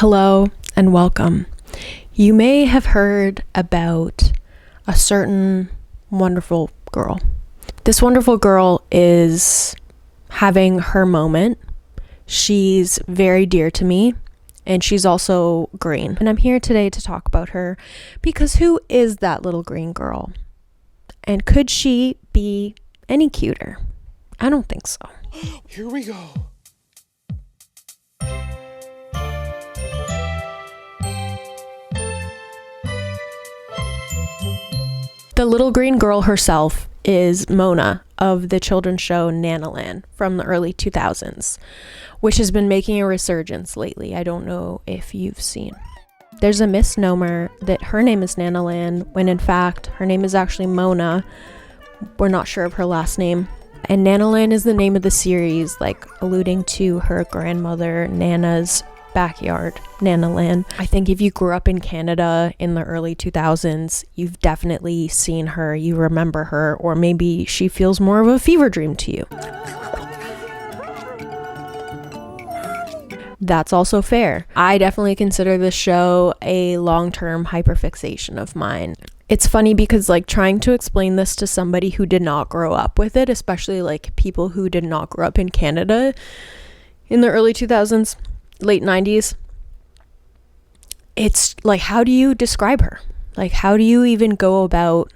Hello and welcome. You may have heard about a certain wonderful girl. This wonderful girl is having her moment. She's very dear to me, and she's also green. And I'm here today to talk about her because who is that little green girl? And could she be any cuter? I don't think so. Here we go. The little green girl herself is Mona of the children's show Nanalan from the early 2000s, which has been making a resurgence lately. I don't know if you've seen. There's a misnomer that her name is Nanalan when in fact her name is actually Mona. We're not sure of her last name. And Nanalan is the name of the series, like alluding to her grandmother Nana's backyard, Nanalan. I think if you grew up in Canada in the early 2000s, you've definitely seen her, you remember her, or maybe she feels more of a fever dream to you. That's also fair. I definitely consider this show a long-term hyperfixation of mine. It's funny because trying to explain this to somebody who did not grow up with it, especially people who did not grow up in Canada in the early 2000s, late 90s, it's how do you describe her? How do you even go about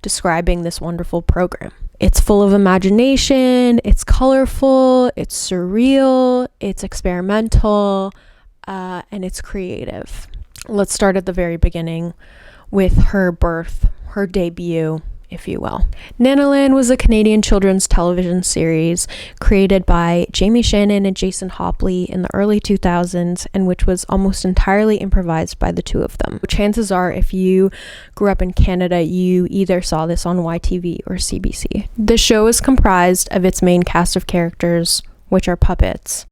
describing this wonderful program? It's full of imagination, it's colorful, it's surreal, it's experimental, and it's creative. Let's start at the very beginning with her birth, her debut, if you will. Nanalan was a Canadian children's television series created by Jamie Shannon and Jason Hopley in the early 2000s, and which was almost entirely improvised by the two of them. Chances are, if you grew up in Canada, you either saw this on YTV or CBC. The show is comprised of its main cast of characters, which are puppets.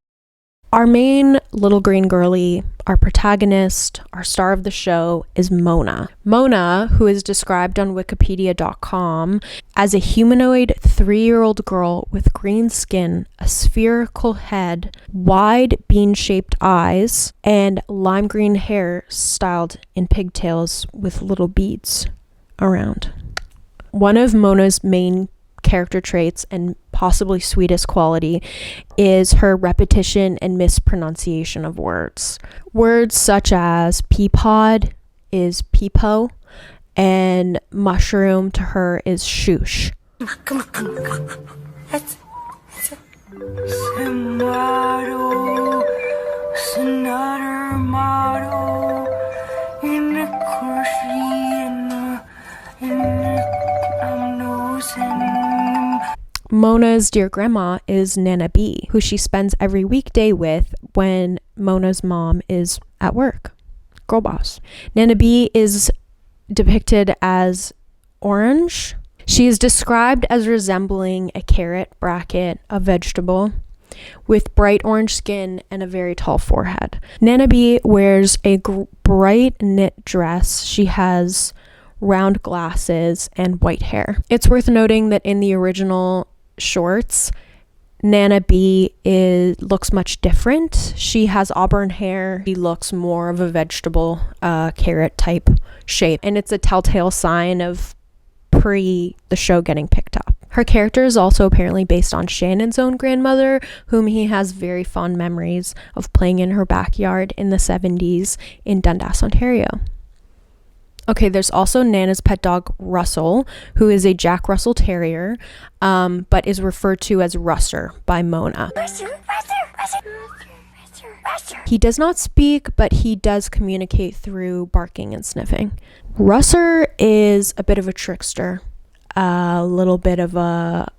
Our main little green girlie, our protagonist, our star of the show is Mona. Mona, who is described on wikipedia.com as a humanoid 3-year-old girl with green skin, a spherical head, wide bean-shaped eyes, and lime green hair styled in pigtails with little beads around. One of Mona's main character traits and possibly sweetest quality is her repetition and mispronunciation of words. Words such as peapod is peepo and mushroom to her is shoosh. Come on. That's Mona's dear grandma is Nana B, who she spends every weekday with when Mona's mom is at work. Girl boss. Nana B is depicted as orange. She is described as resembling a carrot, bracket, a vegetable, with bright orange skin and a very tall forehead. Nana B wears a bright knit dress. She has round glasses and white hair. It's worth noting that in the original shorts, Nana B looks much different. She has auburn hair. She looks more of a vegetable, carrot type shape, and it's a telltale sign of the show getting picked up. Her character is also apparently based on Shannon's own grandmother, whom he has very fond memories of playing in her backyard in the 70s in Dundas, Ontario. Okay, there's also Nana's pet dog, Russell, who is a Jack Russell Terrier, but is referred to as Russer by Mona. Russer. He does not speak, but he does communicate through barking and sniffing. Russer is a bit of a trickster, a little bit of a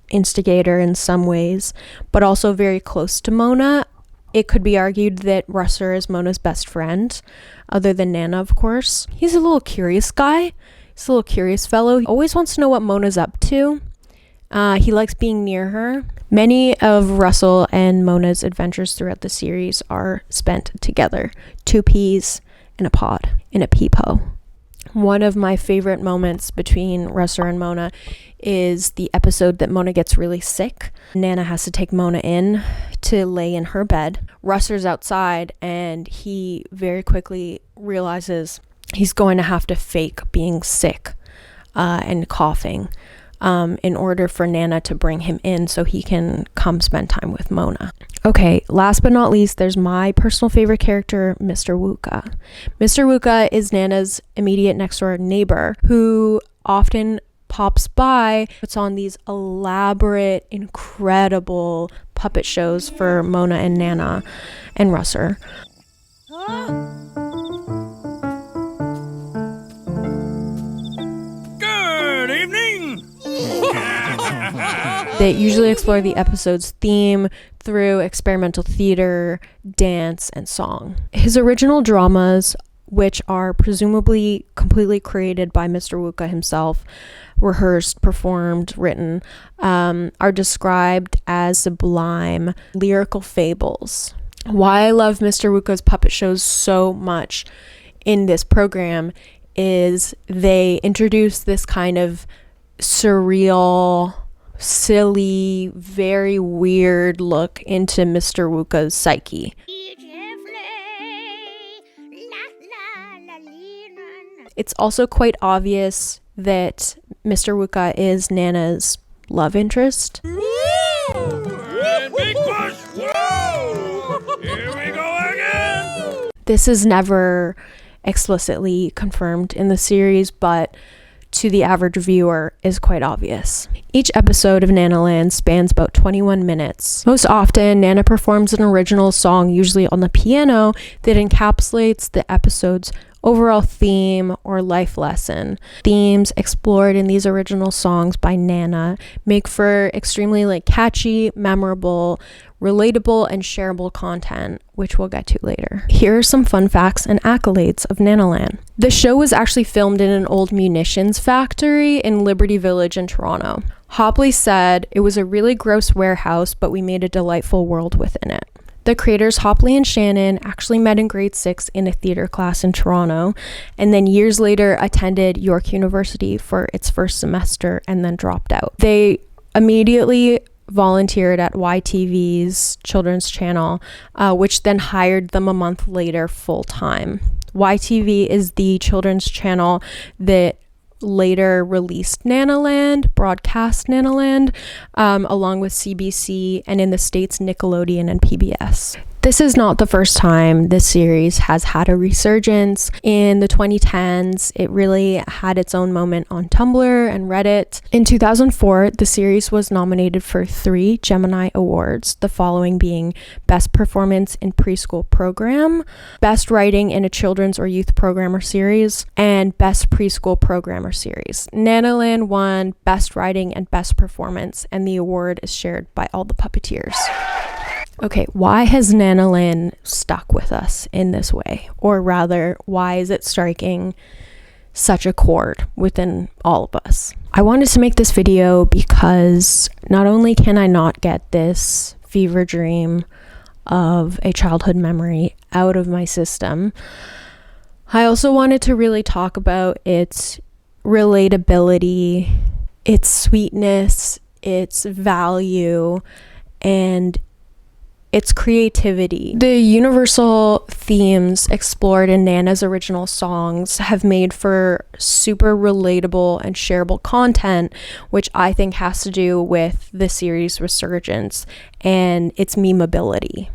instigator in some ways, but also very close to Mona. It could be argued that Russer is Mona's best friend, other than Nana, of course. He's a little curious guy. He's a little curious fellow. He always wants to know what Mona's up to. He likes being near her. Many of Russell and Mona's adventures throughout the series are spent together. 2 peas in a pod, in a peepo. One of my favorite moments between Russer and Mona is the episode that Mona gets really sick. Nana has to take Mona in to lay in her bed. Russer's outside and he very quickly realizes he's going to have to fake being sick and coughing in order for Nana to bring him in so he can come spend time with Mona. Okay, last but not least, there's my personal favorite character, Mr. Wuka. Mr. Wuka is Nana's immediate next door neighbor who often pops by, puts on these elaborate, incredible puppet shows for Mona and Nana and Russer. Good evening! They usually explore the episode's theme through experimental theater, dance, and song. His original dramas, which are presumably completely created by Mr. Wuka himself, rehearsed, performed, written, are described as sublime lyrical fables. Why I love Mr. Wuka's puppet shows so much in this program is they introduce this kind of surreal, silly, very weird look into Mr. Wuka's psyche. It's also quite obvious that Mr. Wuka is Nana's love interest. And big push! Whoa! Here we go again! This is never explicitly confirmed in the series, but to the average viewer is quite obvious. Each episode of Nanalan spans about 21 minutes. Most often, Nana performs an original song, usually on the piano, that encapsulates the episode's overall theme or life lesson. Themes explored in these original songs by Nana make for extremely catchy, memorable, relatable, and shareable content, which we'll get to later. Here are some fun facts and accolades of Nanalan. The show was actually filmed in an old munitions factory in Liberty Village in Toronto. Hopley said, "It was a really gross warehouse, but we made a delightful world within it." The creators Hopley and Shannon actually met in grade 6 in a theater class in Toronto, and then years later attended York University for its first semester and then dropped out. They immediately volunteered at YTV's children's channel, which then hired them a month later full-time. YTV is the children's channel that later released Nanaland, broadcast Nanaland, along with CBC, and in the States, Nickelodeon and PBS. This is not the first time this series has had a resurgence. In the 2010s, it really had its own moment on Tumblr and Reddit. In 2004, the series was nominated for 3 Gemini Awards, the following being Best Performance in Preschool Program, Best Writing in a Children's or Youth Program or Series, and Best Preschool Program or Series. Nanalan won Best Writing and Best Performance, and the award is shared by all the puppeteers. Okay, why has Nanalan stuck with us in this way? Or rather, why is it striking such a chord within all of us? I wanted to make this video because not only can I not get this fever dream of a childhood memory out of my system, I also wanted to really talk about its relatability, its sweetness, its value, and its creativity. The universal themes explored in Nana's original songs have made for super relatable and shareable content, which I think has to do with the series' resurgence and its memeability.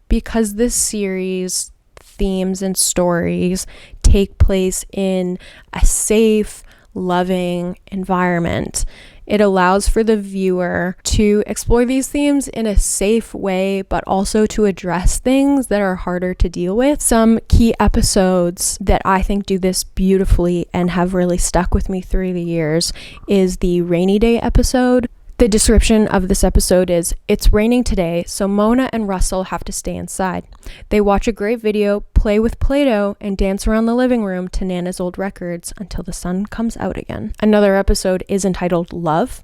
Because this series' themes and stories take place in a safe, loving environment, it allows for the viewer to explore these themes in a safe way, but also to address things that are harder to deal with. Some key episodes that I think do this beautifully and have really stuck with me through the years is the rainy day episode. The description of this episode is, "It's raining today, so Mona and Russell have to stay inside. They watch a great video, play with Play-Doh, and dance around the living room to Nana's old records until the sun comes out again." Another episode is entitled Love.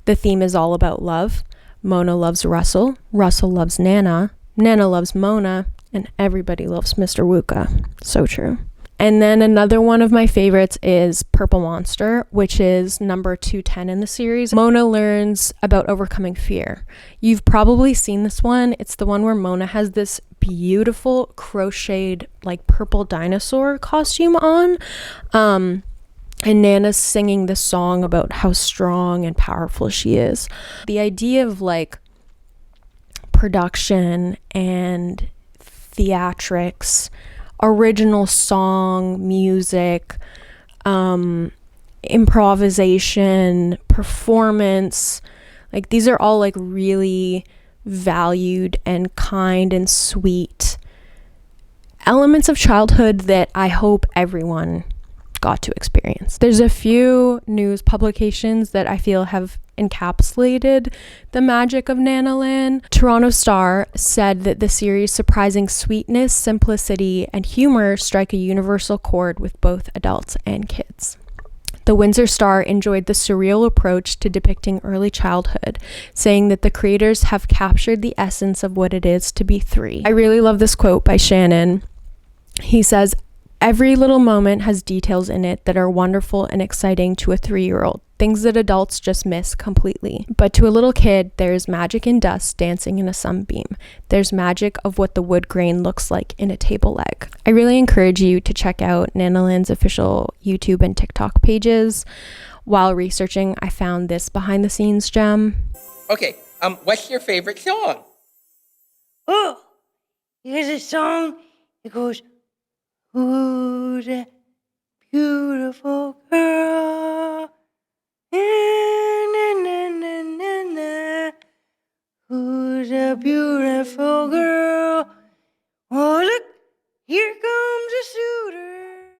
The theme is all about love. Mona loves Russell, Russell loves Nana, Nana loves Mona, and everybody loves Mr. Wuka. So true. And then another one of my favorites is Purple Monster, which is number 210 in the series. Mona learns about overcoming fear. You've probably seen this one. It's the one where Mona has this beautiful crocheted like purple dinosaur costume on. And Nana's singing this song about how strong and powerful she is. The idea of like production and theatrics, original song, music, improvisation, performance, like these are all like really valued and kind and sweet elements of childhood that I hope everyone got to experience. There's a few news publications that I feel have encapsulated the magic of Nanalan. Toronto Star said that the series' surprising sweetness, simplicity, and humor strike a universal chord with both adults and kids. The Windsor Star enjoyed the surreal approach to depicting early childhood, saying that the creators have captured the essence of what it is to be 3. I really love this quote by Shannon. He says, "Every little moment has details in it that are wonderful and exciting to a 3-year-old, things that adults just miss completely. But to a little kid, there's magic in dust dancing in a sunbeam. There's magic of what the wood grain looks like in a table leg." I really encourage you to check out Nanalan's official YouTube and TikTok pages. While researching, I found this behind the scenes gem. Okay, what's your favorite song? Oh, here's a song. It goes, "Who's that beautiful girl? Na, na, na, na, na. Who's a beautiful